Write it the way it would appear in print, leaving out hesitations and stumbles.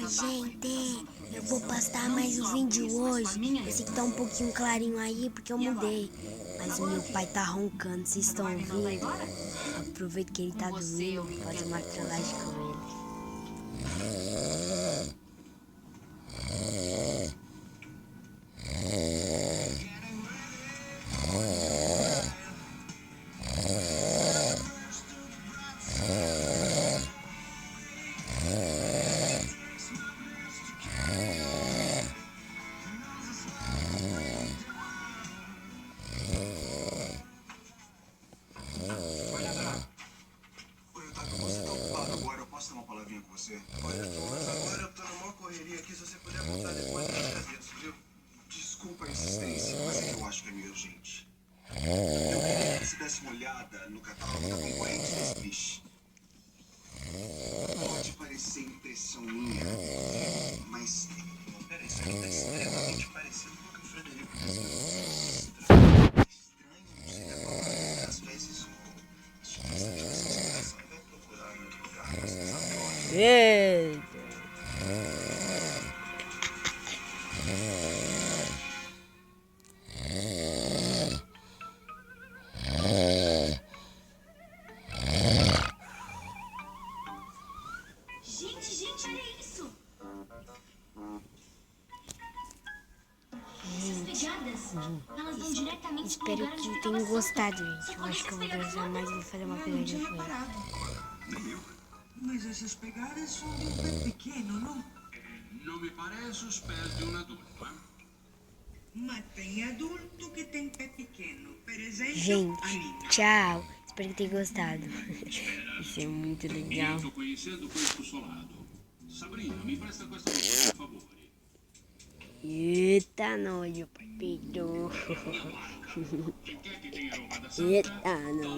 Gente, eu vou postar mais um vídeo hoje. Eu sei que tá um pouquinho clarinho aí porque eu mudei. Mas o meu pai tá roncando, vocês estão ouvindo? Aproveita que ele tá dormindo, vou fazer uma trollagem com ele. Agora eu posso ter uma palavrinha com você? Olha, Thomas, agora eu tô na maior correria aqui. Se você puder voltar depois, eu agradeço, viu? Desculpa a insistência, mas é que eu acho que é meio urgente. Eu queria que você desse uma olhada no catálogo da concorrente desse bicho. Pode parecer impressão minha, mas... Peraí, isso aqui tá extremamente parecido com o que o Frederico fez. Estranho, não sei agora. Às vezes o... vai procurar em outro lugar, mas você sabe onde. Eita. Gente, olha isso! Essas pegadas, elas vão diretamente Espero que tenham gostado, gente. Eu acho que eu vou gravar mais e vou fazer uma pegadinha com ele. Nem eu. Mas essas pegadas são de um pé pequeno, não? Não me parece os pés de um adulto, hein? Mas tem adulto que tem pé pequeno. Por exemplo, a Gente, minha. tchau. Espero que tenham gostado. Isso é muito legal. Estou conhecendo o corpo solado. Sabrina, me empresta com essa roupa, por favor. Eita, nojo, pai. Peidou. Quem quer que tenha roubado essa Eita, nojo.